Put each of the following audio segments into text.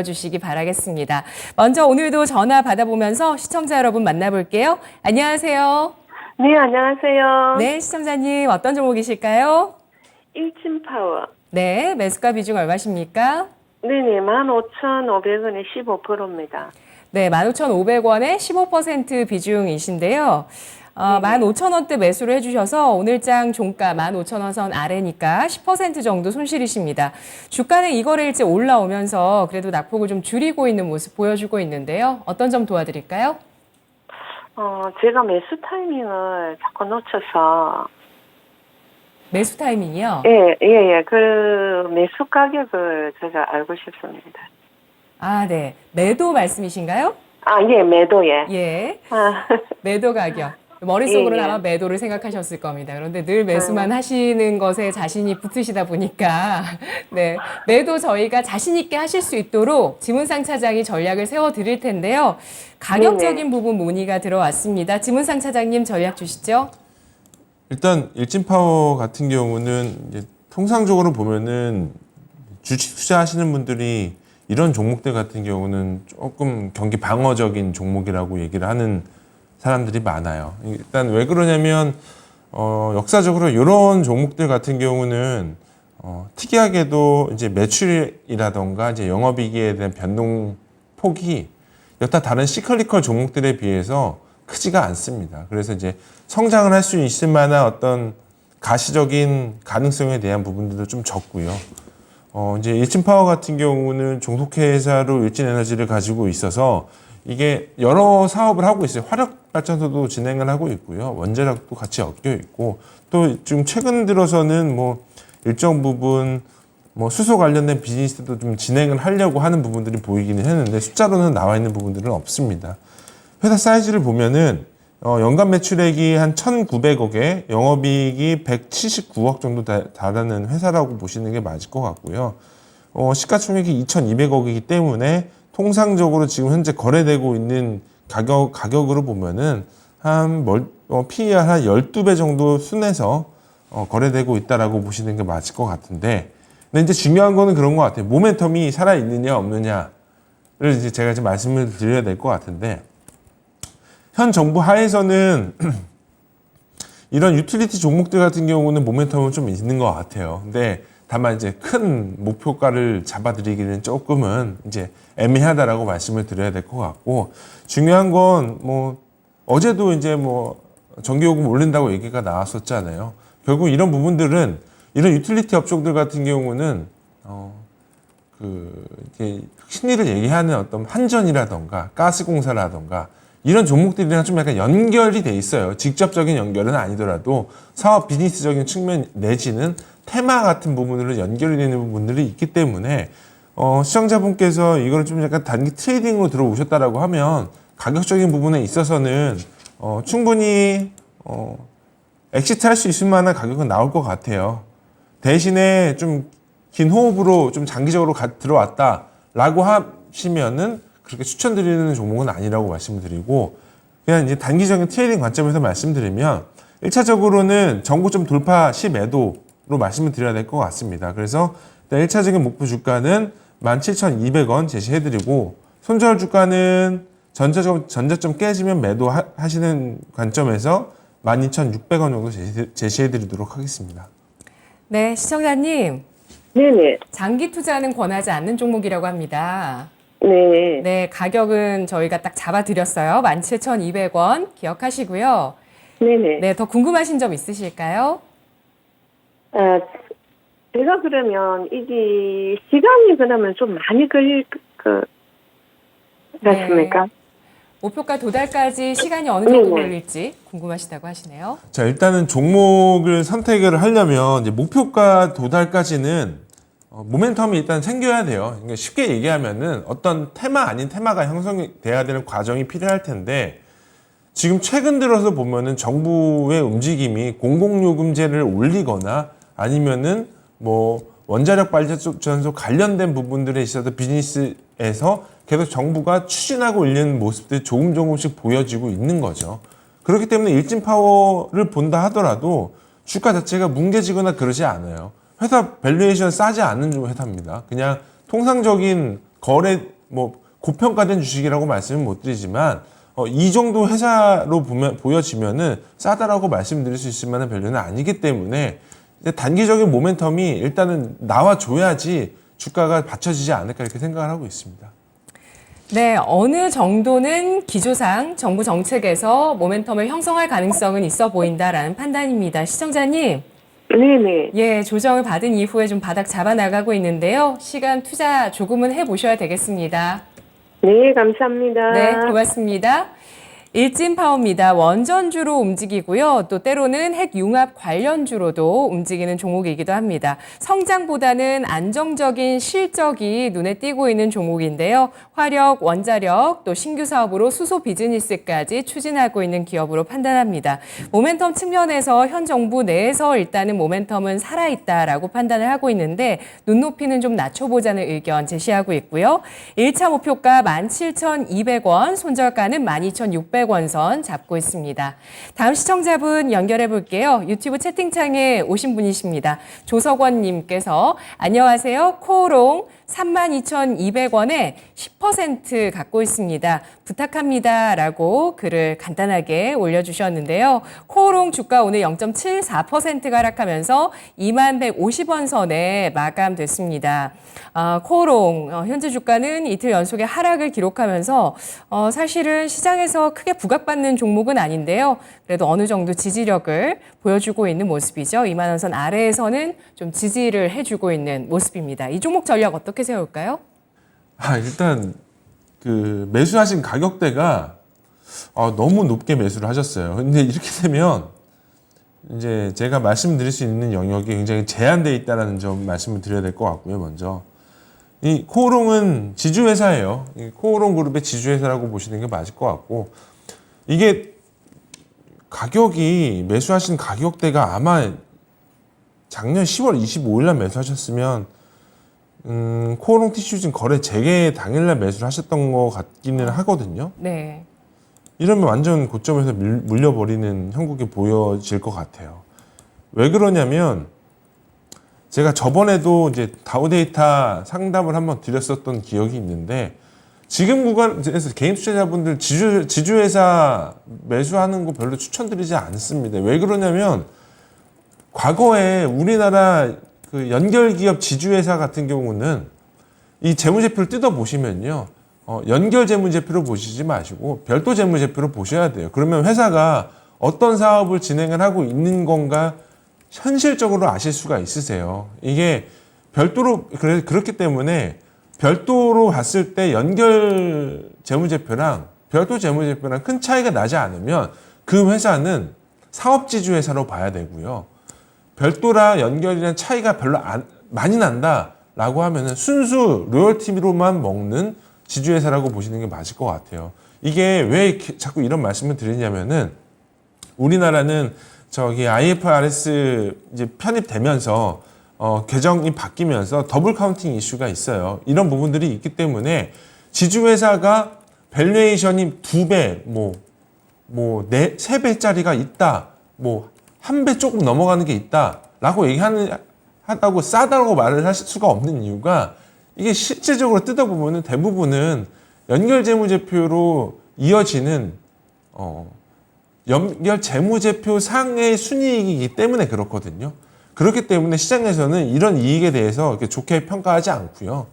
주시기 바라겠습니다. 먼저 오늘도 전화 받아보면서 시청자 여러분 만나볼게요. 안녕하세요. 네, 안녕하세요. 네, 시청자님 어떤 종목이실까요? 일진파워. 네, 매수가 비중 얼마십니까? 네네, 15,500원에 15%입니다. 네, 15,500원에 15% 비중이신데요. 15,000원대 매수를 해주셔서 오늘장 종가 15,000원 선 아래니까 10% 정도 손실이십니다. 주가는 이 거래일째 올라오면서 그래도 낙폭을 좀 줄이고 있는 모습 보여주고 있는데요. 어떤 점 도와드릴까요? 제가 매수 타이밍을 자꾸 놓쳐서. 매수 타이밍이요? 예. 그 매수 가격을 제가 알고 싶습니다. 아, 네. 매도 말씀이신가요? 예, 매도예. 예. 아, 매도 가격. 머릿속으로는 예. 아마 매도를 생각하셨을 겁니다. 그런데 늘 매수만 하시는 것에 자신이 붙으시다 보니까 네, 매도 저희가 자신 있게 하실 수 있도록 지문상 차장이 전략을 세워드릴 텐데요. 가격적인 부분 문의가 들어왔습니다. 지문상 차장님 전략 주시죠. 일단 일진파워 같은 경우는 이제 통상적으로 보면은 주식 투자하시는 분들이 이런 종목들 같은 경우는 조금 경기 방어적인 종목이라고 얘기를 하는 사람들이 많아요. 일단 왜 그러냐면 역사적으로 이런 종목들 같은 경우는 특이하게도 이제 매출이라던가 이제 영업이익에 대한 변동 폭이 여타 다른 시클리컬 종목들에 비해서 크지가 않습니다. 그래서 이제 성장을 할 수 있을 만한 어떤 가시적인 가능성에 대한 부분들도 좀 적고요. 이제 일진파워 같은 경우는 종속회사로 일진에너지를 가지고 있어서 이게 여러 사업을 하고 있어요. 화력발전소도 진행을 하고 있고요. 원자력도 같이 엮여 있고 또 지금 최근 들어서는 뭐 일정 부분 뭐 수소 관련된 비즈니스도 좀 진행을 하려고 하는 부분들이 보이기는 했는데 숫자로는 나와 있는 부분들은 없습니다. 회사 사이즈를 보면은 연간 매출액이 한 1,900억에 영업이익이 179억 정도 달하는 회사라고 보시는 게 맞을 것 같고요. 시가총액이 2,200억이기 때문에 통상적으로 지금 현재 거래되고 있는 가격으로 보면은 PER 한 12배 정도 순에서 거래되고 있다라고 보시는 게 맞을 것 같은데, 근데 이제 중요한 거는 그런 것 같아요. 모멘텀이 살아있느냐 없느냐를 이제 제가 좀 말씀을 드려야 될 것 같은데, 현 정부 하에서는 이런 유틸리티 종목들 같은 경우는 모멘텀은 좀 있는 것 같아요. 근데 다만 이제 큰 목표가를 잡아드리기는 조금은 이제 애매하다라고 말씀을 드려야 될 것 같고, 중요한 건 뭐 어제도 이제 뭐 전기요금 올린다고 얘기가 나왔었잖아요. 결국 이런 부분들은 이런 유틸리티 업종들 같은 경우는 이렇게 심리를 얘기하는 어떤 한전이라던가 가스공사라던가 이런 종목들이랑 좀 약간 연결이 돼 있어요. 직접적인 연결은 아니더라도 사업 비즈니스적인 측면 내지는 테마 같은 부분으로 연결이 되는 부분들이 있기 때문에 시청자분께서 이걸 좀 약간 단기 트레이딩으로 들어오셨다라고 하면 가격적인 부분에 있어서는 충분히 엑시트 할 수 있을 만한 가격은 나올 것 같아요. 대신에 좀 긴 호흡으로 좀 장기적으로 들어왔다라고 하시면은 그렇게 추천드리는 종목은 아니라고 말씀을 드리고, 그냥 이제 단기적인 트레이딩 관점에서 말씀드리면 1차적으로는 전고점 돌파 시 매도로 말씀을 드려야 될 것 같습니다. 그래서 일단 1차적인 목표 주가는 17,200원 제시해드리고, 손절 주가는 전저점 깨지면 매도하시는 관점에서 12,600원 정도 제시해드리도록 하겠습니다. 네, 시청자님. 네네. 장기 투자는 권하지 않는 종목이라고 합니다. 네. 네, 가격은 저희가 딱 잡아드렸어요. 17,200원 기억하시고요. 네네. 네, 더 궁금하신 점 있으실까요? 제가 그러면 이게 시간이 그러면 좀 많이 걸릴 같습니까? 네. 목표가 도달까지 시간이 어느 정도 네네. 걸릴지 궁금하시다고 하시네요. 자, 일단은 종목을 선택을 하려면 이제 목표가 도달까지는 모멘텀이 일단 생겨야 돼요. 그러니까 쉽게 얘기하면은 어떤 테마 아닌 테마가 형성이 돼야 되는 과정이 필요할 텐데, 지금 최근 들어서 보면은 정부의 움직임이 공공요금제를 올리거나 아니면은 뭐 원자력 발전소 관련된 부분들에 있어서 비즈니스에서 계속 정부가 추진하고 있는 모습들이 조금씩 보여지고 있는 거죠. 그렇기 때문에 일진파워를 본다 하더라도 주가 자체가 뭉개지거나 그러지 않아요. 회사 밸류에이션 싸지 않는 회사입니다. 그냥 통상적인 거래 뭐 고평가된 주식이라고 말씀은 못 드리지만 이 정도 회사로 보여지면은 싸다라고 말씀드릴 수 있을 만한 밸류는 아니기 때문에 단기적인 모멘텀이 일단은 나와줘야지 주가가 받쳐지지 않을까 이렇게 생각을 하고 있습니다. 네, 어느 정도는 기조상 정부 정책에서 모멘텀을 형성할 가능성은 있어 보인다라는 판단입니다. 시청자님. 네네. 예, 조정을 받은 이후에 좀 바닥 잡아 나가고 있는데요. 시간 투자 조금은 해보셔야 되겠습니다. 네, 감사합니다. 네, 고맙습니다. 일진파워입니다. 원전주로 움직이고요. 또 때로는 핵융합 관련주로도 움직이는 종목이기도 합니다. 성장보다는 안정적인 실적이 눈에 띄고 있는 종목인데요. 화력, 원자력, 또 신규 사업으로 수소 비즈니스까지 추진하고 있는 기업으로 판단합니다. 모멘텀 측면에서 현 정부 내에서 일단은 모멘텀은 살아있다라고 판단을 하고 있는데 눈높이는 좀 낮춰보자는 의견 제시하고 있고요. 1차 목표가 17,200원, 손절가는 12,600원 선 잡고 있습니다. 다음 시청자분 연결해 볼게요. 유튜브 채팅창에 오신 분이십니다. 조석원 님께서 안녕하세요. 코오롱 32,200원에 10% 갖고 있습니다. 부탁합니다. 라고 글을 간단하게 올려주셨는데요. 코오롱 주가 오늘 0.74% 하락하면서 2150원 선에 마감됐습니다. 코오롱 현재 주가는 이틀 연속의 하락을 기록하면서 사실은 시장에서 크게 부각받는 종목은 아닌데요. 그래도 어느 정도 지지력을 보여주고 있는 모습이죠. 2만 원 선 아래에서는 좀 지지를 해주고 있는 모습입니다. 이 종목 전략 어떻게 세울까요? 일단 그 매수하신 가격대가 너무 높게 매수를 하셨어요. 근데 이렇게 되면 이제 제가 말씀드릴 수 있는 영역이 굉장히 제한되어 있다는 점 말씀을 드려야 될 것 같고요. 먼저 이 코오롱은 지주회사예요. 이 코오롱 그룹의 지주회사라고 보시는 게 맞을 것 같고 이게 가격이 매수하신 가격대가 아마 작년 10월 25일 날 매수하셨으면 코오롱 티슈진 거래 재개 당일날 매수를 하셨던 것 같기는 하거든요. 네. 이러면 완전 고점에서 물려버리는 형국이 보여질 것 같아요. 왜 그러냐면 제가 저번에도 이제 다우데이터 상담을 한번 드렸었던 기억이 있는데 지금 구간에서 개인 투자자분들 지주회사 매수하는 거 별로 추천드리지 않습니다. 왜 그러냐면 과거에 우리나라 그 연결기업 지주회사 같은 경우는 이 재무제표를 뜯어보시면요. 연결 재무제표를 보시지 마시고 별도 재무제표를 보셔야 돼요. 그러면 회사가 어떤 사업을 진행을 하고 있는 건가 현실적으로 아실 수가 있으세요. 이게 별도로 그렇기 때문에 별도로 봤을 때 연결 재무제표랑 별도 재무제표랑 큰 차이가 나지 않으면 그 회사는 사업지주회사로 봐야 되고요. 별도라 연결이랑 차이가 별로 많이 난다라고 하면은 순수 로열티로만 먹는 지주회사라고 보시는 게 맞을 것 같아요. 이게 왜 자꾸 이런 말씀을 드리냐면은 우리나라는 저기 IFRS 이제 편입되면서 계정이 바뀌면서 더블 카운팅 이슈가 있어요. 이런 부분들이 있기 때문에 지주회사가 밸류에이션이 2배, 뭐 3배짜리가 있다, 뭐 1배 조금 넘어가는 게 있다라고 하다고 싸다고 말을 하실 수가 없는 이유가 이게 실제적으로 뜯어보면은 대부분은 연결 재무제표로 이어지는 연결 재무제표 상의 순이익이기 때문에 그렇거든요. 그렇기 때문에 시장에서는 이런 이익에 대해서 이렇게 좋게 평가하지 않고요.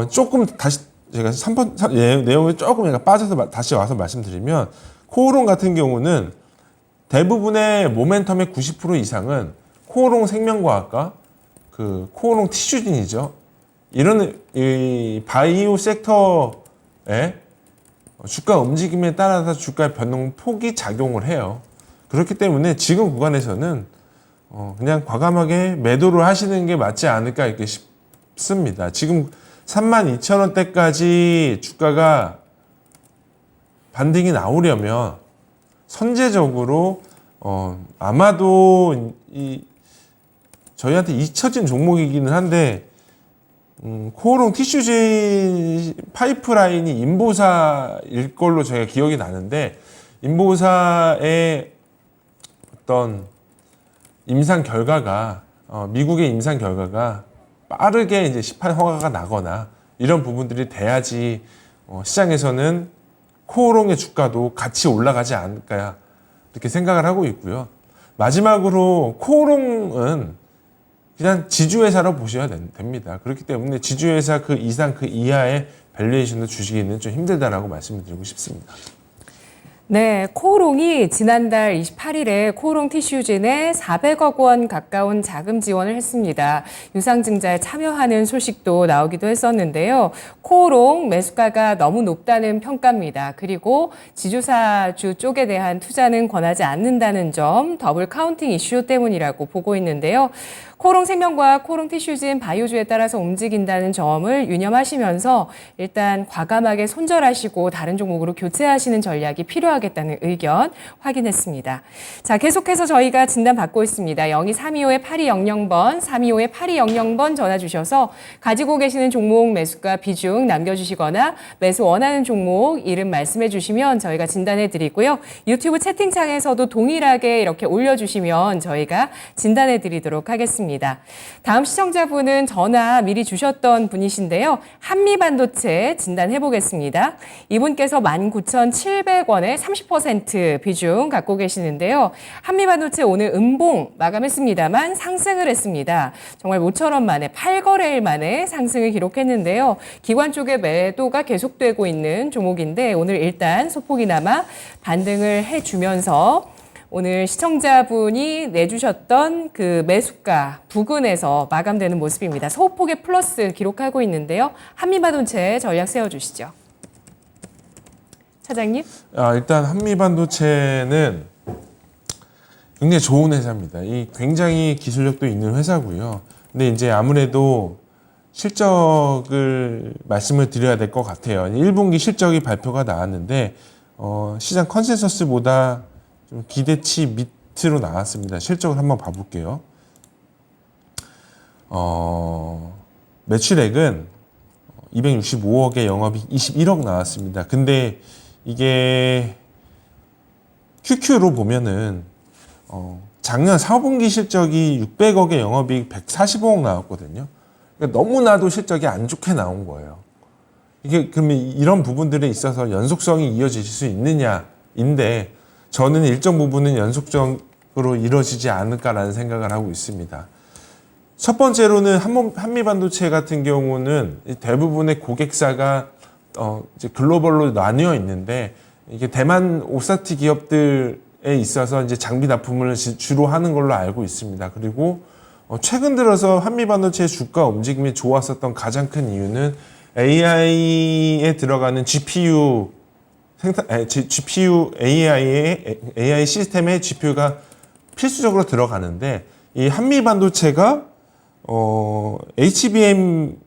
조금 다시 제가 3번 내용을 조금 약간 빠져서 다시 와서 말씀드리면 코오롱 같은 경우는 대부분의 모멘텀의 90% 이상은 코오롱 생명과학과 그 코오롱 티슈진이죠. 이런 이 바이오 섹터의 주가 움직임에 따라서 주가의 변동폭이 작용을 해요. 그렇기 때문에 지금 구간에서는 그냥 과감하게 매도를 하시는 게 맞지 않을까 이렇게 싶습니다. 지금 32,000원대까지 주가가 반등이 나오려면 선제적으로 아마도 저희한테 잊혀진 종목이기는 한데 코오롱 티슈진 파이프라인이 인보사일 걸로 제가 기억이 나는데 인보사의 어떤 임상 결과가 미국의 임상 결과가 빠르게 이제 시판 허가가 나거나 이런 부분들이 돼야지 시장에서는 코오롱의 주가도 같이 올라가지 않을까 이렇게 생각을 하고 있고요. 마지막으로 코오롱은 그냥 지주회사로 보셔야 됩니다. 그렇기 때문에 지주회사 그 이상 그 이하의 밸류에이션도 주시기는 좀 힘들다라고 말씀을 드리고 싶습니다. 네, 코오롱이 지난달 28일에 코오롱 티슈진에 400억 원 가까운 자금 지원을 했습니다. 유상증자에 참여하는 소식도 나오기도 했었는데요. 코오롱 매수가가 너무 높다는 평가입니다. 그리고 지주사주 쪽에 대한 투자는 권하지 않는다는 점, 더블 카운팅 이슈 때문이라고 보고 있는데요. 코오롱 생명과 코오롱 티슈진 바이오주에 따라서 움직인다는 점을 유념하시면서 일단 과감하게 손절하시고 다른 종목으로 교체하시는 전략이 필요하겠다는 의견 확인했습니다. 자, 계속해서 저희가 진단 받고 있습니다. 02-325-8200번, 325-8200번 전화 주셔서 가지고 계시는 종목 매수가 비중 남겨주시거나 매수 원하는 종목 이름 말씀해 주시면 저희가 진단해 드리고요. 유튜브 채팅창에서도 동일하게 이렇게 올려주시면 저희가 진단해 드리도록 하겠습니다. 다음 시청자분은 전화 미리 주셨던 분이신데요. 한미반도체 진단해 보겠습니다. 이분께서 19,700원에 30% 비중 갖고 계시는데요. 한미반도체 오늘 음봉 마감했습니다만 상승을 했습니다. 정말 모처럼 만에 8거래일 만에 상승을 기록했는데요. 기관 쪽의 매도가 계속되고 있는 종목인데 오늘 일단 소폭이나마 반등을 해주면서 오늘 시청자분이 내주셨던 그 매수가 부근에서 마감되는 모습입니다. 소폭의 플러스 기록하고 있는데요. 한미반도체 전략 세워주시죠. 차장님. 일단 한미반도체는 굉장히 좋은 회사입니다. 이 굉장히 기술력도 있는 회사고요. 근데 이제 아무래도 실적을 말씀을 드려야 될 것 같아요. 1분기 실적이 발표가 나왔는데 시장 컨센서스보다 좀 기대치 밑으로 나왔습니다. 실적을 한번 봐볼게요. 매출액은 265억에 영업이익 21억 나왔습니다. 근데 이게 QQ로 보면은 작년 4분기 실적이 600억에 영업이익 145억 나왔거든요. 그러니까 너무나도 실적이 안 좋게 나온 거예요. 이게 그러면 이런 부분들에 있어서 연속성이 이어질 수 있느냐인데 저는 일정 부분은 연속적으로 이루어지지 않을까라는 생각을 하고 있습니다. 첫 번째로는 한미반도체 같은 경우는 대부분의 고객사가 이제 글로벌로 나뉘어 있는데 이게 대만 오사티 기업들에 있어서 이제 장비 납품을 주로 하는 걸로 알고 있습니다. 그리고 최근 들어서 한미반도체 주가 움직임이 좋았었던 가장 큰 이유는 AI에 들어가는 GPU AI 시스템에 GPU가 필수적으로 들어가는데 이 한미 반도체가 HBM을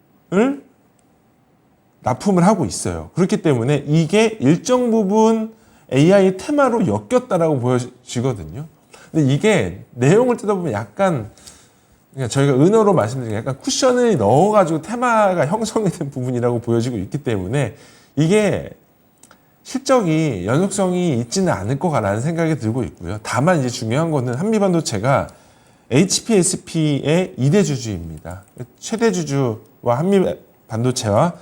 납품을 하고 있어요. 그렇기 때문에 이게 일정 부분 AI 테마로 엮였다라고 보여지거든요. 근데 이게 내용을 뜯어보면 약간 그러니까 저희가 은어로 말씀드리면 약간 쿠션을 넣어가지고 테마가 형성이 된 부분이라고 보여지고 있기 때문에 이게 실적이 연속성이 있지는 않을 거라는 생각이 들고 있고요. 다만 이제 중요한 거는 한미반도체가 HPSP의 2대 주주입니다. 최대 주주와 한미반도체와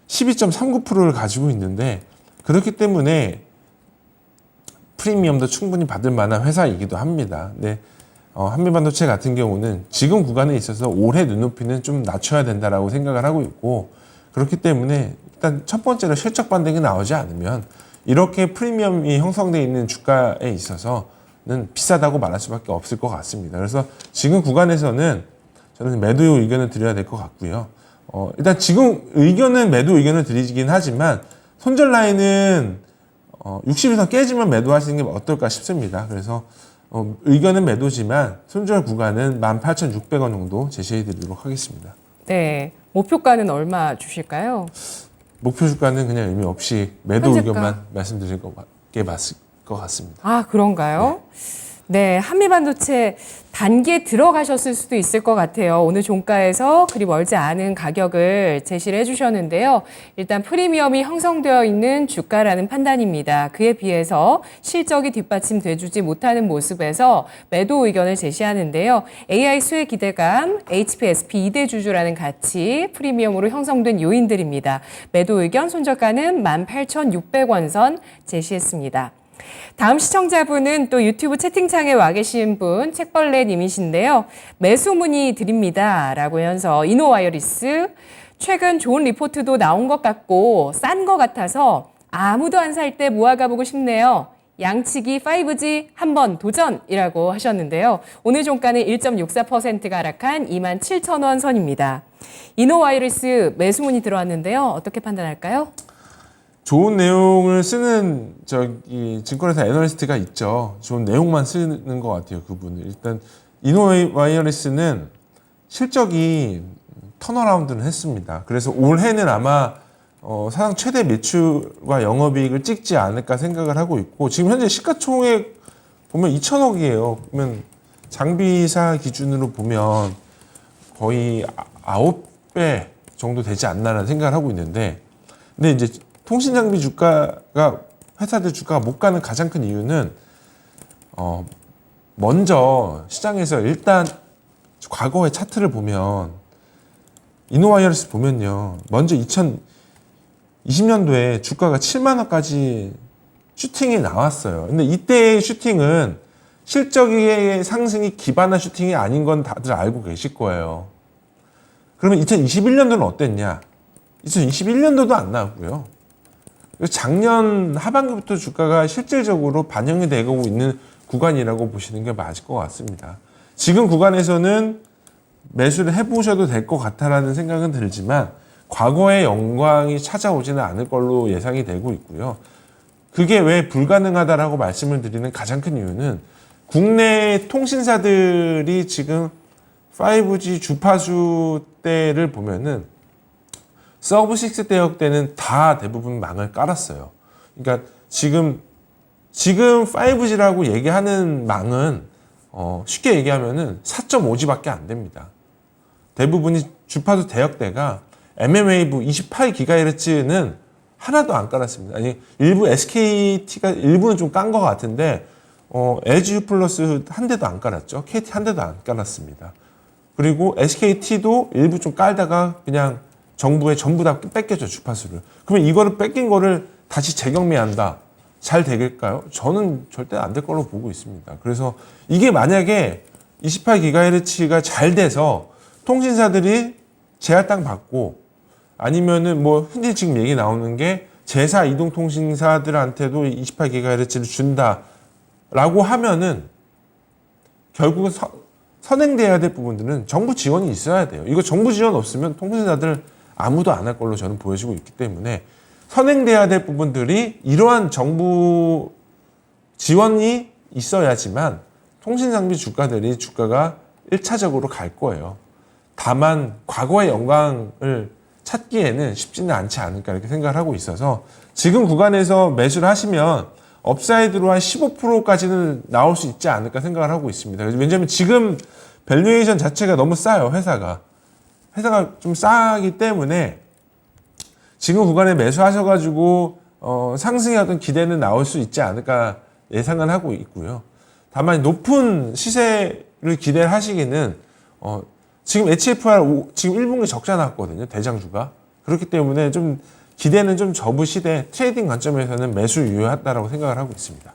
12.39%를 가지고 있는데 그렇기 때문에 프리미엄도 충분히 받을 만한 회사이기도 합니다. 근데 한미반도체 같은 경우는 지금 구간에 있어서 올해 눈높이는 좀 낮춰야 된다라고 생각을 하고 있고 그렇기 때문에 일단 첫 번째로 실적 반등이 나오지 않으면 이렇게 프리미엄이 형성되어 있는 주가에 있어서는 비싸다고 말할 수밖에 없을 것 같습니다. 그래서 지금 구간에서는 저는 매도 의견을 드려야 될 것 같고요. 일단 지금 매도 의견을 드리긴 하지만 손절 라인은 60에서 깨지면 매도하시는 게 어떨까 싶습니다. 그래서 의견은 매도지만 손절 구간은 18,600원 정도 제시해 드리도록 하겠습니다. 네. 목표가는 얼마 주실까요? 목표 주가는 그냥 의미 없이 매도 현재가. 의견만 말씀드릴 게 맞을 것 같습니다. 아, 그런가요? 네, 한미반도체 단기에 들어가셨을 수도 있을 것 같아요. 오늘 종가에서 그리 멀지 않은 가격을 제시를 해주셨는데요. 일단 프리미엄이 형성되어 있는 주가라는 판단입니다. 그에 비해서 실적이 뒷받침돼주지 못하는 모습에서 매도 의견을 제시하는데요. AI 수혜 기대감, HPSP 2대 주주라는 가치, 프리미엄으로 형성된 요인들입니다. 매도 의견 손절가는 18,600원 선 제시했습니다. 다음 시청자분은 또 유튜브 채팅창에 와 계신 분 책벌레님이신데요. 매수 문의 드립니다 라고 하면서 이노와이어리스 최근 좋은 리포트도 나온 것 같고 싼 것 같아서 아무도 안 살 때 모아가 보고 싶네요. 양치기 5G 한번 도전이라고 하셨는데요. 오늘 종가는 1.64%가 하락한 27,000원 선입니다. 이노와이어리스 매수 문의 들어왔는데요. 어떻게 판단할까요? 좋은 내용을 쓰는 증권회사 애널리스트가 있죠. 좋은 내용만 쓰는 것 같아요, 그분은. 일단 이노와이어리스는 실적이 턴어라운드는 했습니다. 그래서 올해는 아마 사상 최대 매출과 영업이익을 찍지 않을까 생각을 하고 있고, 지금 현재 시가총액 보면 2천억이에요. 그러면 장비사 기준으로 보면 거의 9배 정도 되지 않나라는 생각을 하고 있는데, 근데 이제 통신장비 주가가 회사들 주가가 못 가는 가장 큰 이유는 먼저 시장에서 일단 과거의 차트를 보면 이노와이어리스 보면요. 먼저 2020년도에 주가가 7만 원까지 슈팅이 나왔어요. 근데 이때의 슈팅은 실적의 상승이 기반한 슈팅이 아닌 건 다들 알고 계실 거예요. 그러면 2021년도는 어땠냐? 2021년도도 안 나왔고요. 작년 하반기부터 주가가 실질적으로 반영이 되고 있는 구간이라고 보시는 게 맞을 것 같습니다. 지금 구간에서는 매수를 해보셔도 될 것 같다라는 생각은 들지만 과거의 영광이 찾아오지는 않을 걸로 예상이 되고 있고요. 그게 왜 불가능하다라고 말씀을 드리는 가장 큰 이유는 국내 통신사들이 지금 5G 주파수 대를 보면은 서브6 대역 때는 다 대부분 망을 깔았어요. 그러니까 지금 5G라고 얘기하는 망은 쉽게 얘기하면은 4.5G밖에 안 됩니다. 대부분이 주파수 대역대가 mm웨이브 28GHz는 하나도 안 깔았습니다. 아니 일부 SKT가 일부는 좀 깐 것 같은데 LGU 플러스 한 대도 안 깔았죠. KT 한 대도 안 깔았습니다. 그리고 SKT도 일부 좀 깔다가 그냥 정부에 전부 다 뺏겼죠, 주파수를. 그러면 이거를 뺏긴 거를 다시 재경매한다. 잘 되겠까요? 저는 절대 안 될 걸로 보고 있습니다. 그래서 이게 만약에 28GHz가 잘 돼서 통신사들이 제할당 받고 아니면은 뭐 흔히 지금 얘기 나오는 게 제사 이동통신사들한테도 28GHz를 준다라고 하면은 결국은 선행돼야 될 부분들은 정부 지원이 있어야 돼요. 이거 정부 지원 없으면 통신사들 아무도 안 할 걸로 저는 보여지고 있기 때문에 선행돼야 될 부분들이 이러한 정부 지원이 있어야지만 통신장비 주가가 1차적으로 갈 거예요. 다만 과거의 영광을 찾기에는 쉽지는 않지 않을까 이렇게 생각을 하고 있어서 지금 구간에서 매수를 하시면 업사이드로 한 15%까지는 나올 수 있지 않을까 생각을 하고 있습니다. 왜냐하면 지금 밸류에이션 자체가 너무 싸요. 회사가 좀 싸기 때문에 지금 구간에 매수하셔가지고 상승의 어떤 기대는 나올 수 있지 않을까 예상을 하고 있고요. 다만 높은 시세를 기대를 하시기는 지금 HFR 지금 1분기 적자 났거든요. 대장주가. 그렇기 때문에 좀 기대는 좀 접으시되 트레이딩 관점에서는 매수 유효하다라고 생각을 하고 있습니다.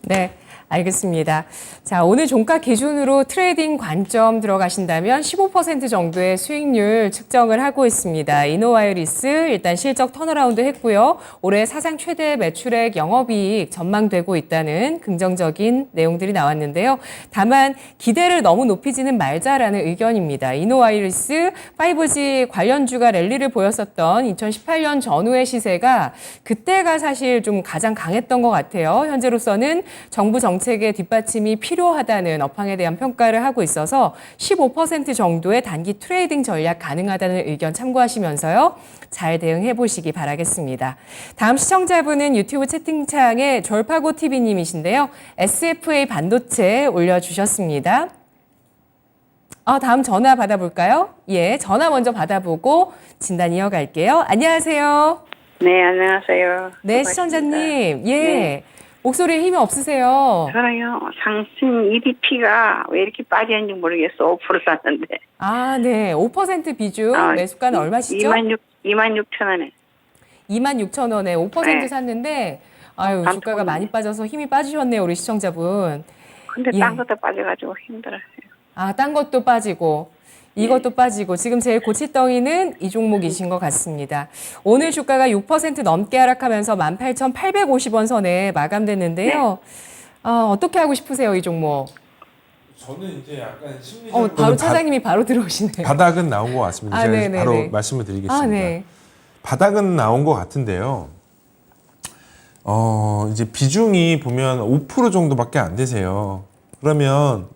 네. 알겠습니다. 자, 오늘 종가 기준으로 트레이딩 관점 들어가신다면 15% 정도의 수익률 측정을 하고 있습니다. 이노와이어리스 일단 실적 턴어라운드 했고요. 올해 사상 최대 매출액 영업이익 전망되고 있다는 긍정적인 내용들이 나왔는데요. 다만 기대를 너무 높이지는 말자라는 의견입니다. 이노와이어리스 5G 관련주가 랠리를 보였었던 2018년 전후의 시세가 그때가 사실 좀 가장 강했던 것 같아요. 현재로서는 정부 정책 정책의 뒷받침이 필요하다는 업황에 대한 평가를 하고 있어서 15% 정도의 단기 트레이딩 전략 가능하다는 의견 참고하시면서요. 잘 대응해 보시기 바라겠습니다. 다음 시청자분은 유튜브 채팅창에 졸파고 TV님이신데요. SFA 반도체 올려주셨습니다. 다음 전화 받아볼까요? 예, 전화 먼저 받아보고 진단 이어갈게요. 안녕하세요. 네, 안녕하세요. 네, 수고하십니다. 시청자님. 예. 네. 목소리에 힘이 없으세요. 저는요, 상신 EDP가 왜 이렇게 빠졌는지 모르겠어. 5% 샀는데. 네. 5% 비중 매수가는 얼마시죠? 26,000원에. 26,000원에 5% 네. 샀는데 아유, 반 주가가 토막이네. 많이 빠져서 힘이 빠지셨네요, 우리 시청자분. 근데 예. 딴 것도 빠져가지고 힘들어요. 딴 것도 빠지고 이것도 빠지고 지금 제일 고치덩이는 이 종목이신 것 같습니다. 오늘 주가가 6% 넘게 하락하면서 18,850원 선에 마감됐는데요. 어떻게 하고 싶으세요, 이 종목? 저는 이제 약간 심리적 바로 차장님이 바로 들어오시네요. 바닥은 나온 것 같습니다. 제가 네네네. 바로 말씀을 드리겠습니다. 네. 바닥은 나온 것 같은데요. 이제 비중이 보면 5% 정도밖에 안 되세요. 그러면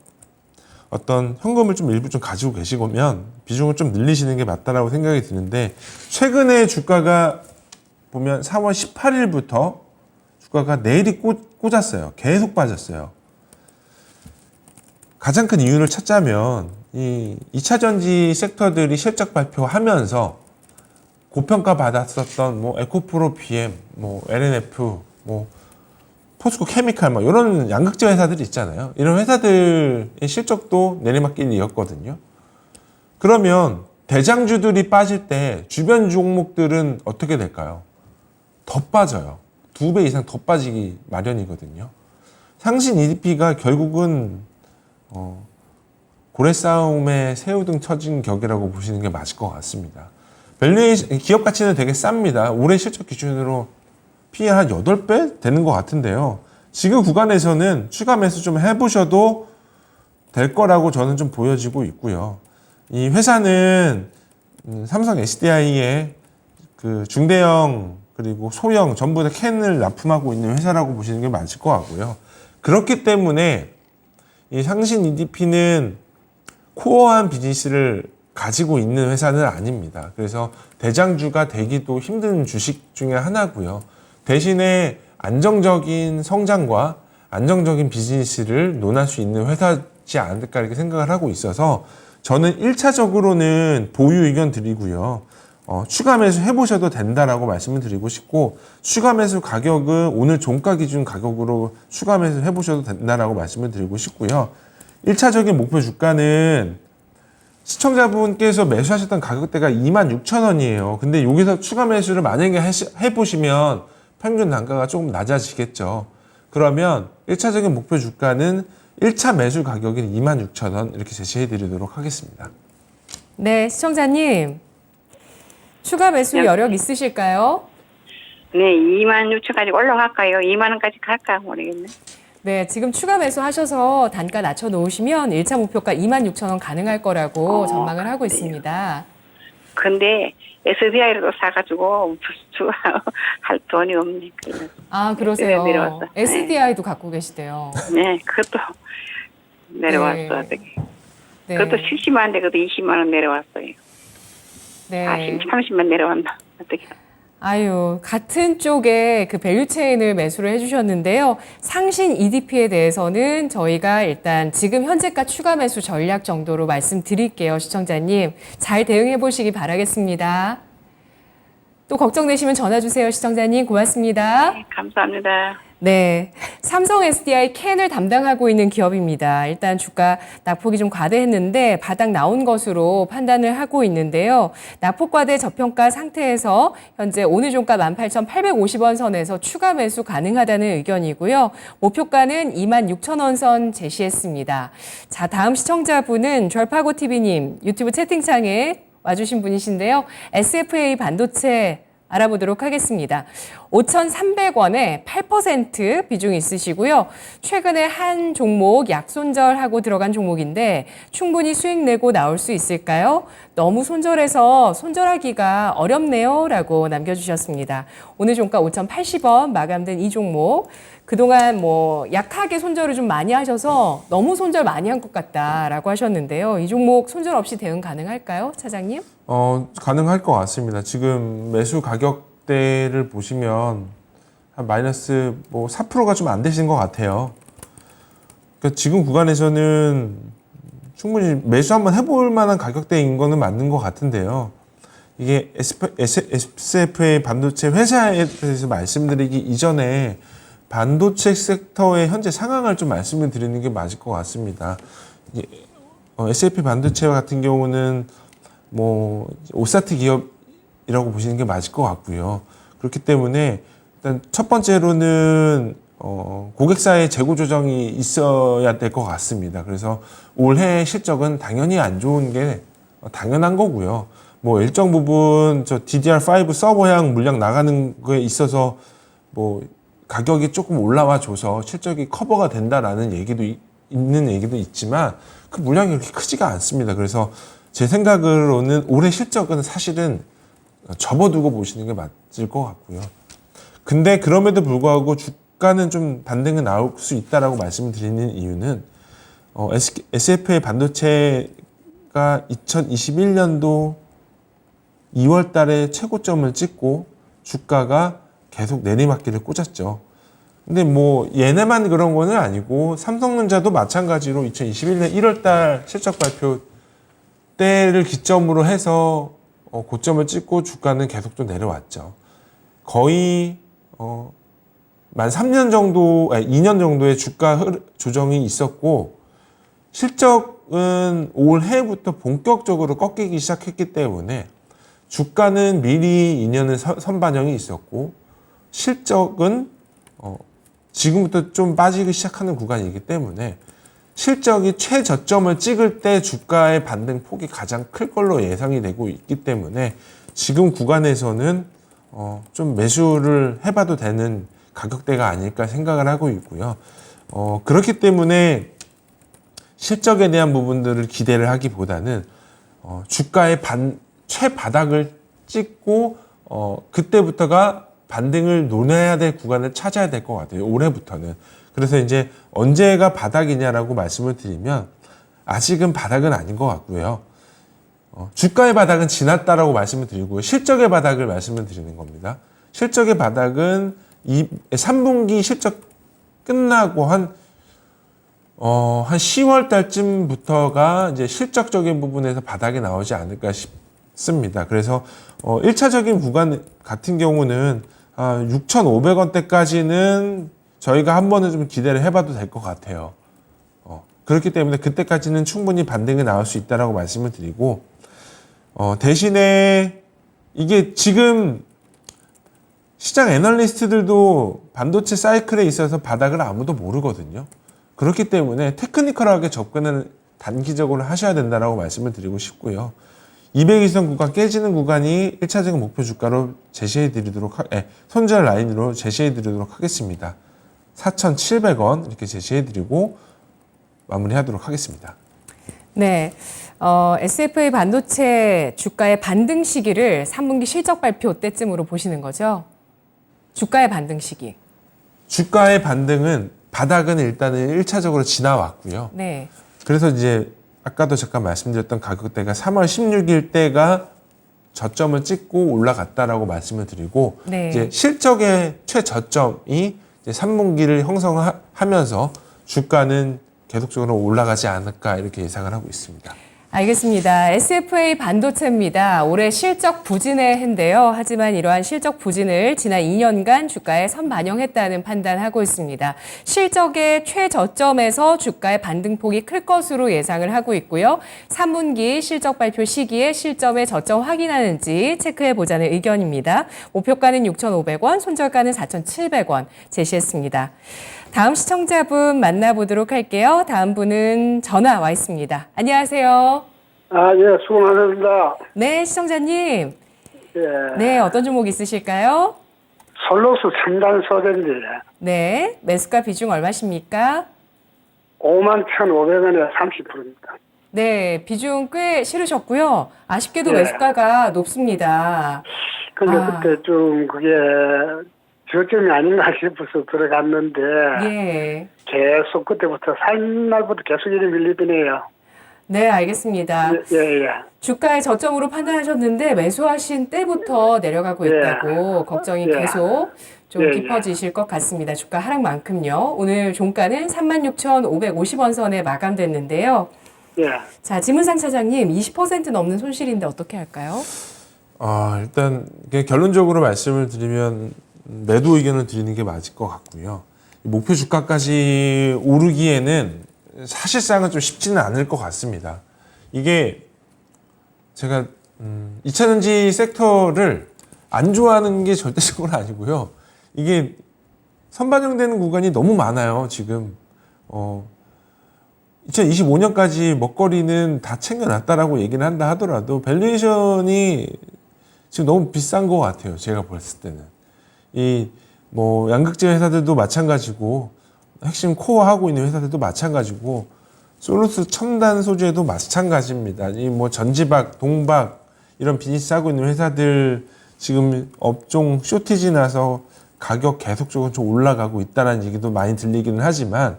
어떤 현금을 좀 일부 좀 가지고 계시면 비중을 좀 늘리시는 게 맞다라고 생각이 드는데, 최근에 주가가 보면 4월 18일부터 주가가 내일이 꽂았어요. 계속 빠졌어요. 가장 큰 이유를 찾자면 이 2차 전지 섹터들이 실적 발표하면서 고평가 받았었던 뭐 에코프로 BM, 뭐 LNF, 뭐 포스코 케미칼, 뭐 이런 양극재 회사들이 있잖아요. 이런 회사들의 실적도 내리막길이었거든요. 그러면 대장주들이 빠질 때 주변 종목들은 어떻게 될까요? 더 빠져요. 2배 이상 더 빠지기 마련이거든요. 상신 EDP가 결국은 고래 싸움에 새우등 처진 격이라고 보시는 게 맞을 것 같습니다. 밸류에이션, 기업 가치는 되게 쌉니다. 올해 실적 기준으로 PE 한 8배 되는 것 같은데요. 지금 구간에서는 추가 매수 좀 해보셔도 될 거라고 저는 좀 보여지고 있고요. 이 회사는 삼성 SDI의 그 중대형 그리고 소형 전부 다 캔을 납품하고 있는 회사라고 보시는 게 맞을 것 같고요. 그렇기 때문에 이 상신 EDP는 코어한 비즈니스를 가지고 있는 회사는 아닙니다. 그래서 대장주가 되기도 힘든 주식 중에 하나고요. 대신에 안정적인 성장과 안정적인 비즈니스를 논할 수 있는 회사지 않을까 이렇게 생각을 하고 있어서 저는 1차적으로는 보유 의견 드리고요. 추가 매수 해보셔도 된다라고 말씀을 드리고 싶고, 추가 매수 가격은 오늘 종가 기준 가격으로 추가 매수 해보셔도 된다라고 말씀을 드리고 싶고요. 1차적인 목표 주가는 시청자분께서 매수하셨던 가격대가 26,000원이에요. 근데 여기서 추가 매수를 만약에 해보시면 평균 단가가 조금 낮아지겠죠. 그러면 1차적인 목표 주가는 1차 매수 가격인 26,000원 이렇게 제시해 드리도록 하겠습니다. 네, 시청자님. 추가 매수 네. 여력 있으실까요? 네, 26,000원까지 올라갈까요? 2만 원까지 갈까 모르겠네. 네, 지금 추가 매수하셔서 단가 낮춰 놓으시면 1차 목표가 26,000원 가능할 거라고 전망을 하고 그래요. 있습니다. 근데 SDI로 사가지고 할 돈이 없네. 그래서. 그러세요. 내려왔어. 네. SDI도 갖고 계시대요. 네, 그것도 내려왔어. 네. 어떻게. 네. 그것도 70만 원인데 그것도 20만 원 내려왔어요. 네. 30만 내려왔나. 어떻게. 아유, 같은 쪽에 그 밸류체인을 매수를 해주셨는데요. 상신 EDP에 대해서는 저희가 일단 지금 현재가 추가 매수 전략 정도로 말씀드릴게요, 시청자님. 잘 대응해 보시기 바라겠습니다. 또 걱정되시면 전화 주세요, 시청자님. 고맙습니다. 네, 감사합니다. 네, 삼성 SDI 캔을 담당하고 있는 기업입니다. 일단 주가 낙폭이 좀 과대했는데 바닥 나온 것으로 판단을 하고 있는데요. 낙폭 과대 저평가 상태에서 현재 오늘 종가 18,850원 선에서 추가 매수 가능하다는 의견이고요. 목표가는 26,000원 선 제시했습니다. 자, 다음 시청자분은 절파고 TV님 유튜브 채팅창에 와주신 분이신데요. SFA 반도체 알아보도록 하겠습니다. 5,300원에 8% 비중이 있으시고요. 최근에 한 종목 약손절하고 들어간 종목인데 충분히 수익 내고 나올 수 있을까요? 너무 손절해서 손절하기가 어렵네요 라고 남겨주셨습니다. 오늘 종가 5,080원 마감된 이 종목. 그동안 뭐 약하게 손절을 좀 많이 하셔서 너무 손절 많이 한 것 같다라고 하셨는데요. 이 종목 손절 없이 대응 가능할까요, 차장님? 가능할 것 같습니다. 지금 매수 가격대를 보시면 한 마이너스 뭐 4%가 좀 안 되신 것 같아요. 그러니까 지금 구간에서는 충분히 매수 한번 해볼 만한 가격대인 거는 맞는 것 같은데요. 이게 SFA 반도체 회사에 대해서 말씀드리기 이전에 반도체 섹터의 현재 상황을 좀 말씀을 드리는 게 맞을 것 같습니다. SFA 반도체 같은 경우는 뭐 오사트 기업이라고 보시는 게 맞을 것 같고요. 그렇기 때문에 일단 첫 번째로는 고객사의 재고 조정이 있어야 될 것 같습니다. 그래서 올해 실적은 당연히 안 좋은 게 당연한 거고요. 뭐 일정 부분 저 DDR5 서버향 물량 나가는 거에 있어서 뭐 가격이 조금 올라와 줘서 실적이 커버가 된다라는 얘기도 있는 얘기도 있지만 그 물량이 그렇게 크지가 않습니다. 그래서 제 생각으로는 올해 실적은 사실은 접어두고 보시는 게 맞을 것 같고요. 근데 그럼에도 불구하고 주가는 좀 반등이 나올 수 있다라고 말씀을 드리는 이유는 SFA 반도체가 2021년도 2월 달에 최고점을 찍고 주가가 계속 내리막길을 꽂았죠. 근데 뭐 얘네만 그런 거는 아니고 삼성전자도 마찬가지로 2021년 1월 달 실적 발표 때를 기점으로 해서 고점을 찍고 주가는 계속 좀 내려왔죠. 거의 만 3년 정도, 아니 2년 정도의 주가 조정이 있었고 실적은 올해부터 본격적으로 꺾이기 시작했기 때문에 주가는 미리 2년은 선반영이 있었고 실적은 지금부터 좀 빠지기 시작하는 구간이기 때문에 실적이 최저점을 찍을 때 주가의 반등 폭이 가장 클 걸로 예상이 되고 있기 때문에 지금 구간에서는 좀 매수를 해봐도 되는 가격대가 아닐까 생각을 하고 있고요. 그렇기 때문에 실적에 대한 부분들을 기대를 하기보다는 주가의 최바닥을 찍고 그때부터가 반등을 논해야 될 구간을 찾아야 될 것 같아요. 올해부터는. 그래서 이제 언제가 바닥이냐라고 말씀을 드리면 아직은 바닥은 아닌 것 같고요. 주가의 바닥은 지났다라고 말씀을 드리고요. 실적의 바닥을 말씀을 드리는 겁니다. 실적의 바닥은 3분기 실적 끝나고 한 10월 달쯤부터가 이제 실적적인 부분에서 바닥이 나오지 않을까 싶습니다. 그래서 1차적인 구간 같은 경우는 6,500원대까지는 저희가 한 번은 좀 기대를 해봐도 될 것 같아요. 그렇기 때문에 그때까지는 충분히 반등이 나올 수 있다라고 말씀을 드리고 대신에 이게 지금 시장 애널리스트들도 반도체 사이클에 있어서 바닥을 아무도 모르거든요. 그렇기 때문에 테크니컬하게 접근을 단기적으로 하셔야 된다라고 말씀을 드리고 싶고요. 200일선 구간 깨지는 구간이 1차적인 목표 주가로 손절 라인으로 제시해 드리도록 하겠습니다. 4,700원 이렇게 제시해 드리고 마무리하도록 하겠습니다. 네. SFA 반도체 주가의 반등 시기를 3분기 실적 발표 때쯤으로 보시는 거죠? 주가의 반등 시기. 주가의 반등은 바닥은 일단은 1차적으로 지나왔고요. 네. 그래서 이제 아까도 잠깐 말씀드렸던 가격대가 3월 16일 때가 저점을 찍고 올라갔다라고 말씀을 드리고 네. 이제 실적의 최저점이 이제 3분기를 형성하면서 주가는 계속적으로 올라가지 않을까 이렇게 예상을 하고 있습니다. 알겠습니다. SFA 반도체입니다. 올해 실적 부진의 해인데요. 하지만 이러한 실적 부진을 지난 2년간 주가에 선반영했다는 판단하고 있습니다. 실적의 최저점에서 주가의 반등폭이 클 것으로 예상을 하고 있고요. 3분기 실적 발표 시기에 실점의 저점 확인하는지 체크해보자는 의견입니다. 목표가는 6,500원, 손절가는 4,700원 제시했습니다. 다음 시청자분 만나보도록 할게요. 다음 분은 전화 와 있습니다. 안녕하세요. 예, 수고 많으십니다. 네, 시청자님. 예. 네, 어떤 종목 있으실까요? 솔록스 첨단 소재인데, 네, 매수가 비중 얼마십니까? 51,500원에 30%입니다. 네, 비중 꽤 실으셨고요. 아쉽게도 예. 매수가가 높습니다. 근데 아. 그때 좀 그게 저점이 아닌가 싶어서 들어갔는데 예. 계속 그때부터 산 날부터 계속 이리 밀리더네요. 네, 알겠습니다. 예. 주가의 저점으로 판단하셨는데 매수하신 때부터 내려가고 예. 있다고 걱정이 예. 계속 좀 예, 깊어지실 것 같습니다. 주가 하락만큼요. 오늘 종가는 36,550원 선에 마감됐는데요. 예. 자, 지문상 차장님, 20% 넘는 손실인데 어떻게 할까요? 일단 그냥 결론적으로 말씀을 드리면 매도 의견을 드리는 게 맞을 것 같고요. 목표 주가까지 오르기에는 사실상은 좀 쉽지는 않을 것 같습니다. 이게 제가 2차전지 섹터를 안 좋아하는 게 절대적으로 아니고요. 이게 선반영되는 구간이 너무 많아요. 지금 2025년까지 먹거리는 다 챙겨놨다라고 얘기를 한다 하더라도 밸류에이션이 지금 너무 비싼 것 같아요. 제가 봤을 때는. 양극재 회사들도 마찬가지고, 핵심 코어 하고 있는 회사들도 마찬가지고, 솔루스 첨단 소재도 마찬가지입니다. 전지박, 동박, 이런 비즈니스 하고 있는 회사들 지금 업종 쇼티지 나서 가격 계속적으로 좀 올라가고 있다는 얘기도 많이 들리기는 하지만,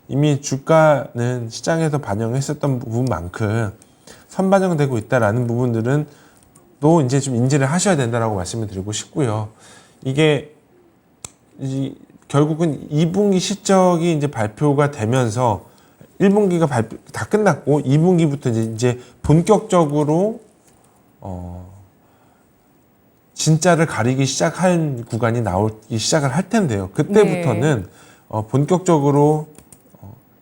이미 주가는 시장에서 반영했었던 부분만큼 선반영되고 있다라는 부분들은 또 이제 좀 인지를 하셔야 된다라고 말씀을 드리고 싶고요. 이게 결국은 2분기 실적이 이제 발표가 되면서 1분기가 다 끝났고 2분기부터 이제 본격적으로 진짜를 가리기 시작한 구간이 나오기 시작을 할 텐데요. 그때부터는 본격적으로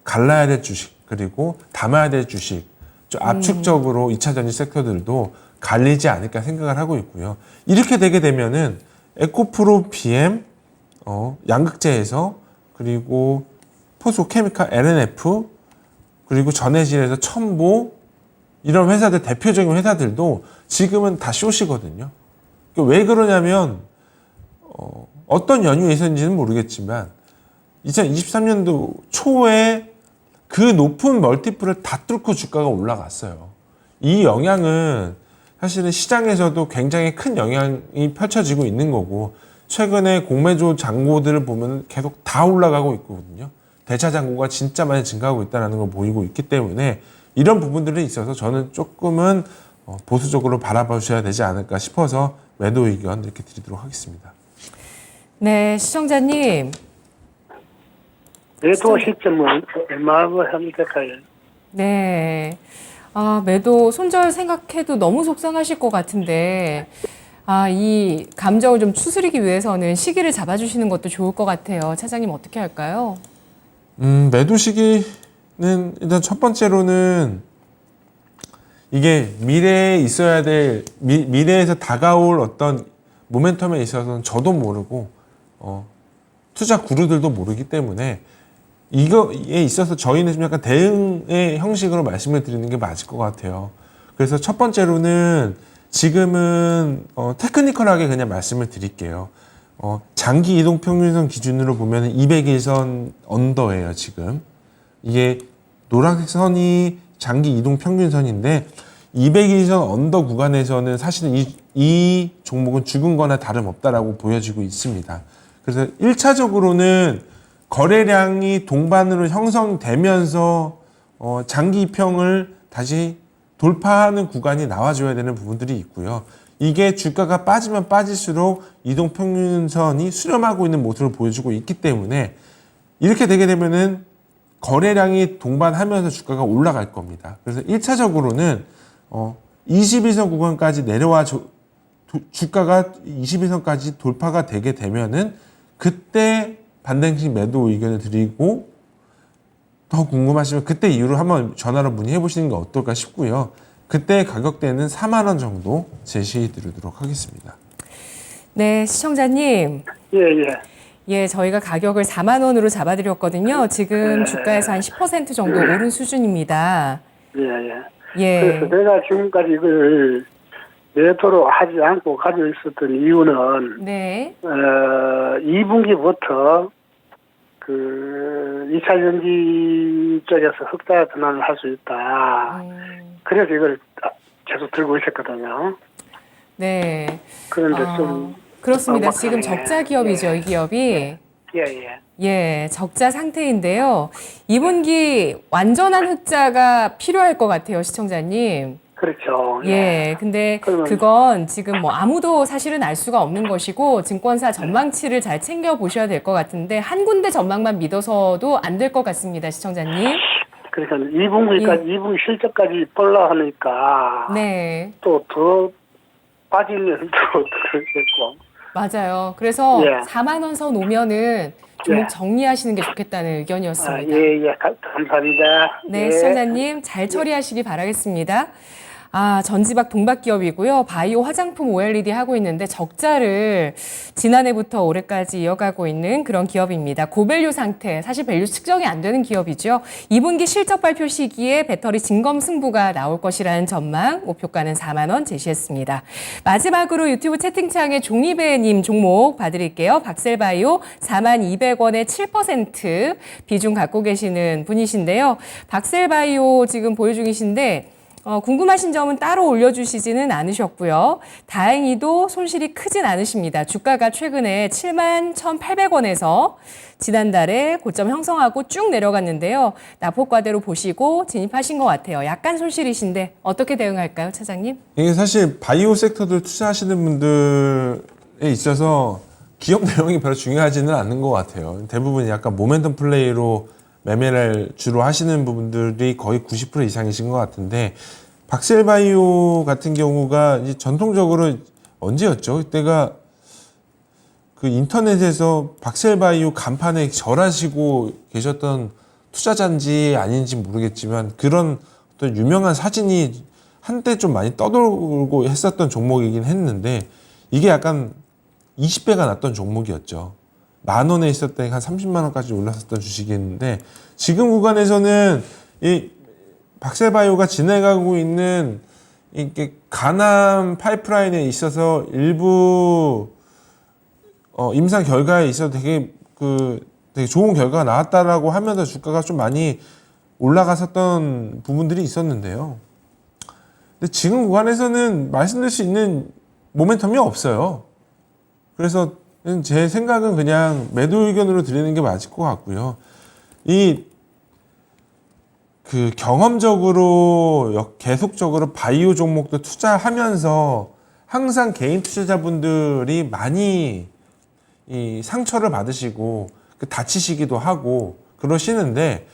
갈라야 될 주식 그리고 담아야 될 주식 좀 압축적으로 2차전지 섹터들도 갈리지 않을까 생각을 하고 있고요. 이렇게 되게 되면은 에코프로 BM, 양극재에서 그리고 포스코케미칼 LNF 그리고 전해질에서 첨보 이런 회사들 대표적인 회사들도 지금은 다 숏이거든요. 왜 그러냐면 어떤 연유에 있었는지는 모르겠지만 2023년도 초에 그 높은 멀티플을 다 뚫고 주가가 올라갔어요. 이 영향은 사실은 시장에서도 굉장히 큰 영향이 펼쳐지고 있는 거고 최근에 공매도 잔고들을 보면 계속 다 올라가고 있거든요. 대차 잔고가 진짜 많이 증가하고 있다는 걸 보이고 있기 때문에 이런 부분들에 있어서 저는 조금은 보수적으로 바라봐 주셔야 되지 않을까 싶어서 매도 의견 이렇게 드리도록 하겠습니다. 네, 시청자님. 매도 시점은 얼마나 하면 될까요? 네. 매도 손절 생각해도 너무 속상하실 것 같은데, 이 감정을 좀 추스리기 위해서는 시기를 잡아주시는 것도 좋을 것 같아요. 차장님 어떻게 할까요? 매도 시기는 일단 첫 번째로는 이게 미래에 있어야 될, 미래에서 다가올 어떤 모멘텀에 있어서는 저도 모르고, 투자 구루들도 모르기 때문에 이거에 있어서 저희는 좀 약간 대응의 형식으로 말씀을 드리는 게 맞을 것 같아요. 그래서 첫 번째로는 지금은 테크니컬하게 그냥 말씀을 드릴게요. 장기 이동 평균선 기준으로 보면 200일선 언더예요, 지금. 이게 노란색 선이 장기 이동 평균선인데 200일선 언더 구간에서는 사실은 이 종목은 죽은 거나 다름없다라고 보여지고 있습니다. 그래서 1차적으로는 거래량이 동반으로 형성되면서 장기 이평을 다시 돌파하는 구간이 나와줘야 되는 부분들이 있고요. 이게 주가가 빠지면 빠질수록 이동평균선이 수렴하고 있는 모습을 보여주고 있기 때문에 이렇게 되게 되면은 거래량이 동반하면서 주가가 올라갈 겁니다. 그래서 1차적으로는 21선 구간까지 내려와 주가가 21선까지 돌파가 되게 되면은 그때 반등식 매도 의견을 드리고 더 궁금하시면 그때 이후로 한번 전화로 문의해 보시는 게 어떨까 싶고요. 그때 가격대는 4만 원 정도 제시해 드리도록 하겠습니다. 네, 시청자님. 예, 저희가 가격을 4만 원으로 잡아드렸거든요. 지금 주가에서 한 10% 정도 오른 수준입니다. 예. 그래서 내가 지금까지 이걸 매도로 하지 않고 가지고 있었던 이유는 네. 2분기부터 그 2차전지 쪽에서 흑자 전환을 할 수 있다. 그래서 이걸 계속 들고 있었거든요. 네. 그런데 좀 그렇습니다. 뭐, 지금 예, 적자 기업이죠, 이 기업이. 예. 예, 적자 상태인데요. 2분기 완전한 흑자가 필요할 것 같아요, 시청자님. 그렇죠. 예, 근데 그러면- 그건 지금 뭐 아무도 사실은 알 수가 없는 것이고 증권사 전망치를 잘 챙겨 보셔야 될 것 같은데 한 군데 전망만 믿어서도 안 될 것 같습니다, 시청자님. 그러니까 2분기까지, 2분기 실적까지 볼라 하니까 네, 또 더 빠지면 또 그렇겠고. 맞아요. 그래서 예. 4만 원 선 오면은 종목 예. 정리하시는 게 좋겠다는 의견이었습니다. 감사합니다. 네, 예. 시청자님 잘 처리하시기 바라겠습니다. 아, 전지박 동박기업이고요. 바이오 화장품 OLED 하고 있는데 적자를 지난해부터 올해까지 이어가고 있는 그런 기업입니다. 고밸류 상태, 사실 밸류 측정이 안 되는 기업이죠. 2분기 실적 발표 시기에 배터리 진검 승부가 나올 것이라는 전망, 목표가는 4만 원 제시했습니다. 마지막으로 유튜브 채팅창에 종이배님 종목 봐드릴게요. 박셀바이오 4,200원에 7% 비중 갖고 계시는 분이신데요. 박셀바이오 지금 보유 중이신데 궁금하신 점은 따로 올려주시지는 않으셨고요. 다행히도 손실이 크진 않으십니다. 주가가 최근에 71,800원에서 지난달에 고점 형성하고 쭉 내려갔는데요. 나폭과대로 보시고 진입하신 것 같아요. 약간 손실이신데 어떻게 대응할까요, 차장님? 이게 사실 바이오 섹터들 투자하시는 분들에 있어서 기업 내용이 별로 중요하지는 않는 것 같아요. 대부분 약간 모멘텀 플레이로 매매를 주로 하시는 부분들이 거의 90% 이상이신 것 같은데 박셀바이오 같은 경우가 이제 전통적으로 언제였죠? 그때가 그 인터넷에서 박셀바이오 간판에 절하시고 계셨던 투자자인지 아닌지 모르겠지만 그런 어떤 유명한 사진이 한때 좀 많이 떠돌고 했었던 종목이긴 했는데 이게 약간 20배가 났던 종목이었죠. 10,000원에 있을 때 한 30만 원까지 올랐었던 주식이었는데 지금 구간에서는 이 박셀바이오가 진행하고 있는 이게 가남 파이프라인에 있어서 일부 임상 결과에 있어서 되게 좋은 결과가 나왔다라고 하면서 주가가 좀 많이 올라갔었던 부분들이 있었는데요. 근데 지금 구간에서는 말씀드릴 수 있는 모멘텀이 없어요. 그래서 제 생각은 그냥 매도 의견으로 드리는 게 맞을 것 같고요. 경험적으로 계속적으로 바이오 종목도 투자하면서 항상 개인 투자자분들이 많이 이 상처를 받으시고 다치시기도 하고 그러시는데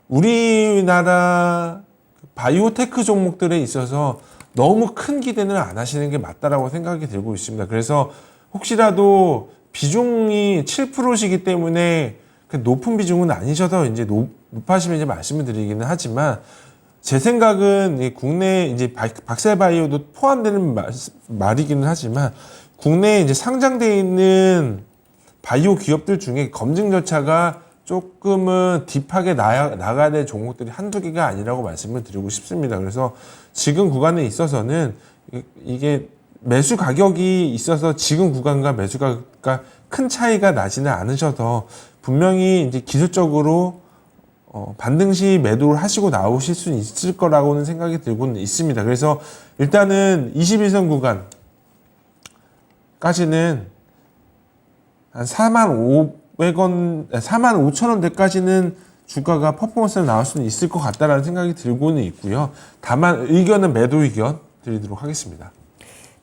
우리나라 바이오테크 종목들에 있어서 너무 큰 기대는 안 하시는 게 맞다라고 생각이 들고 있습니다. 그래서 혹시라도 비중이 7%시기 때문에 높은 비중은 아니셔서 이제 높아시면 이제 말씀을 드리기는 하지만 제 생각은 국내 이제 박셀바이오도 포함되는 말이기는 하지만 국내에 이제 상장되어 있는 바이오 기업들 중에 검증 절차가 조금은 딥하게 나가야 될 종목들이 한두 개가 아니라고 말씀을 드리고 싶습니다. 그래서 지금 구간에 있어서는 이게 매수 가격이 있어서 지금 구간과 매수 가격과 큰 차이가 나지는 않으셔서 분명히 이제 기술적으로 반등 시 매도를 하시고 나오실 수 있을 거라고는 생각이 들고는 있습니다. 그래서 일단은 21선 구간까지는 한 45,000원, 45,000원대까지는 주가가 퍼포먼스가 나올 수는 있을 것 같다라는 생각이 들고는 있고요. 다만 의견은 매도 의견 드리도록 하겠습니다.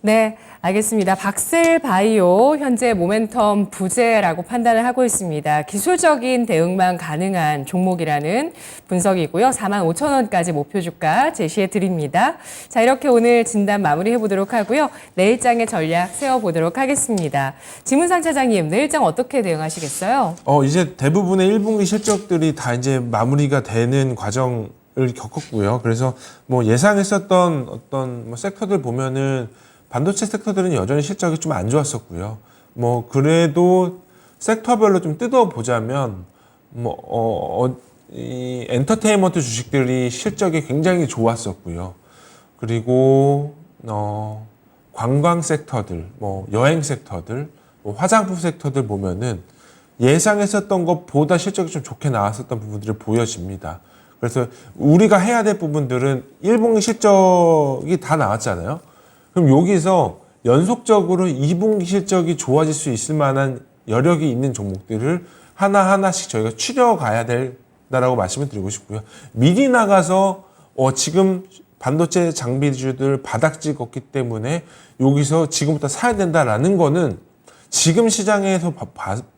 네, 알겠습니다. 박셀바이오 현재 모멘텀 부재라고 판단을 하고 있습니다. 기술적인 대응만 가능한 종목이라는 분석이고요. 45,000원까지 목표 주가 제시해 드립니다. 자, 이렇게 오늘 진단 마무리해 보도록 하고요. 내일장의 전략 세워보도록 하겠습니다. 지문상 차장님, 내일장 어떻게 대응하시겠어요? 이제 대부분의 1분기 실적들이 다 이제 마무리가 되는 과정을 겪었고요. 그래서 뭐 예상했었던 어떤 섹터들 보면은 반도체 섹터들은 여전히 실적이 좀 안 좋았었고요. 뭐 그래도 섹터별로 좀 뜯어 보자면 이 엔터테인먼트 주식들이 실적이 굉장히 좋았었고요. 그리고 관광 섹터들, 뭐 여행 섹터들, 뭐 화장품 섹터들 보면은 예상했었던 것보다 실적이 좀 좋게 나왔었던 부분들이 보여집니다. 그래서 우리가 해야 될 부분들은 1분기 실적이 다 나왔잖아요. 그럼 여기서 연속적으로 2분기 실적이 좋아질 수 있을 만한 여력이 있는 종목들을 하나하나씩 저희가 추려가야 된다라고 말씀을 드리고 싶고요. 미리 나가서 지금 반도체 장비주들 바닥 찍었기 때문에 여기서 지금부터 사야 된다라는 거는 지금 시장에서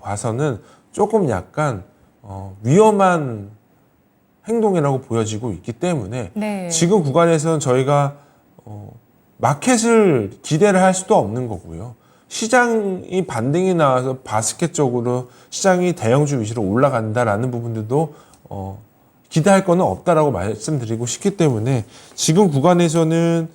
봐서는 조금 약간 위험한 행동이라고 보여지고 있기 때문에 네. 지금 구간에서는 저희가 마켓을 기대를 할 수도 없는 거고요. 시장이 반등이 나와서 바스켓 쪽으로 시장이 대형주 위주로 올라간다라는 부분들도 기대할 거는 없다라고 말씀드리고 싶기 때문에 지금 구간에서는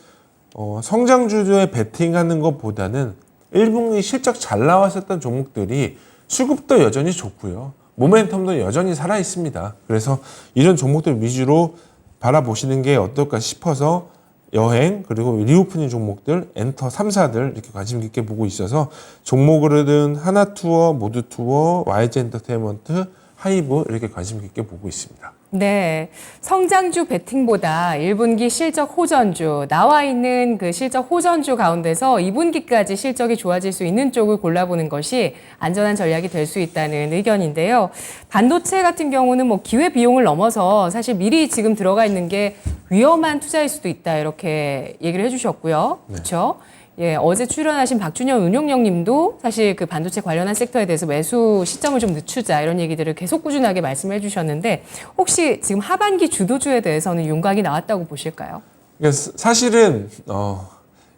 성장주에 베팅하는 것보다는 1분기 실적 잘 나왔었던 종목들이 수급도 여전히 좋고요. 모멘텀도 여전히 살아 있습니다. 그래서 이런 종목들 위주로 바라보시는 게 어떨까 싶어서 여행 그리고 리오프닝 종목들 엔터 3사들 이렇게 관심 깊게 보고 있어서 종목으로는 하나투어, 모두투어, YG 엔터테인먼트, 하이브 이렇게 관심 깊게 보고 있습니다. 네, 성장주 베팅보다 1분기 실적 호전주, 나와 있는 그 실적 호전주 가운데서 2분기까지 실적이 좋아질 수 있는 쪽을 골라보는 것이 안전한 전략이 될 수 있다는 의견인데요. 반도체 같은 경우는 뭐 기회 비용을 넘어서 사실 미리 지금 들어가 있는 게 위험한 투자일 수도 있다 이렇게 얘기를 해주셨고요. 그렇죠? 예, 어제 출연하신 박준현 운용령님도 사실 그 반도체 관련한 섹터에 대해서 매수 시점을 좀 늦추자 이런 얘기들을 계속 꾸준하게 말씀을 해주셨는데 혹시 지금 하반기 주도주에 대해서는 윤곽이 나왔다고 보실까요? 그러니까 사실은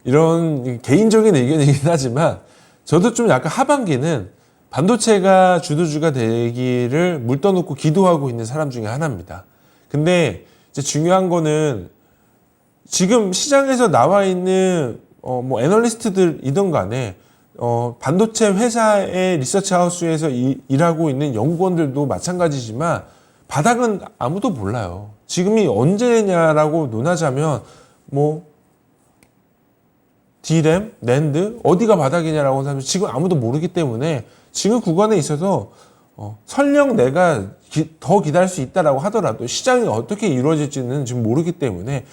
이런 개인적인 의견이긴 하지만 저도 좀 약간 하반기는 반도체가 주도주가 되기를 물 떠놓고 기도하고 있는 사람 중에 하나입니다. 근데 이제 중요한 거는 지금 시장에서 나와 있는 뭐 애널리스트들이든 간에 반도체 회사의 리서치 하우스에서 일하고 있는 연구원들도 마찬가지지만 바닥은 아무도 몰라요. 지금이 언제냐라고 논하자면 뭐 D램, 낸드 어디가 바닥이냐라고 하면 지금 아무도 모르기 때문에 지금 구간에 있어서 설령 내가 더 기다릴 수 있다라고 하더라도 시장이 어떻게 이루어질지는 지금 모르기 때문에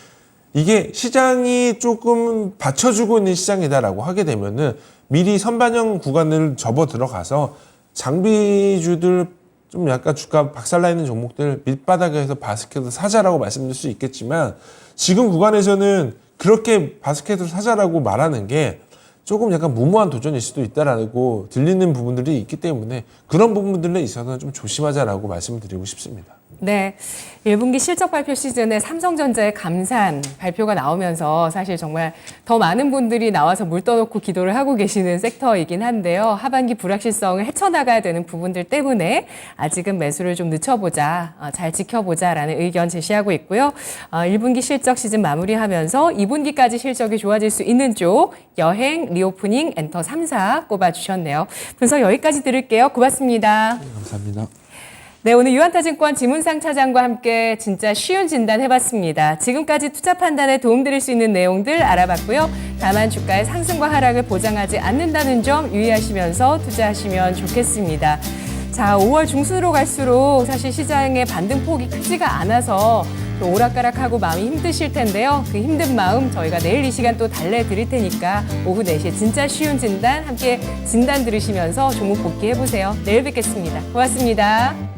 이게 시장이 조금 받쳐주고 있는 시장이다라고 하게 되면은 미리 선반영 구간을 접어 들어가서 장비주들 좀 약간 주가 박살나 있는 종목들 밑바닥에서 바스켓을 사자라고 말씀드릴 수 있겠지만 지금 구간에서는 그렇게 바스켓을 사자라고 말하는 게 조금 약간 무모한 도전일 수도 있다라고 들리는 부분들이 있기 때문에 그런 부분들에 있어서는 좀 조심하자라고 말씀을 드리고 싶습니다. 네, 1분기 실적 발표 시즌에 삼성전자의 감산 발표가 나오면서 사실 정말 더 많은 분들이 나와서 물 떠놓고 기도를 하고 계시는 섹터이긴 한데요. 하반기 불확실성을 헤쳐나가야 되는 부분들 때문에 아직은 매수를 좀 늦춰보자, 잘 지켜보자라는 의견 제시하고 있고요. 1분기 실적 시즌 마무리하면서 2분기까지 실적이 좋아질 수 있는 쪽 여행, 리오프닝, 엔터 3사 꼽아주셨네요. 분석 여기까지 들을게요. 고맙습니다. 감사합니다. 네, 오늘 유한타증권 지문상 차장과 함께 진짜 쉬운 진단 해봤습니다. 지금까지 투자 판단에 도움드릴 수 있는 내용들 알아봤고요. 다만 주가의 상승과 하락을 보장하지 않는다는 점 유의하시면서 투자하시면 좋겠습니다. 자, 5월 중순으로 갈수록 사실 시장의 반등폭이 크지가 않아서 또 오락가락하고 마음이 힘드실 텐데요. 그 힘든 마음 저희가 내일 이 시간 또 달래드릴 테니까 오후 4시에 진짜 쉬운 진단 함께 진단 들으시면서 종목 복귀해보세요. 내일 뵙겠습니다. 고맙습니다.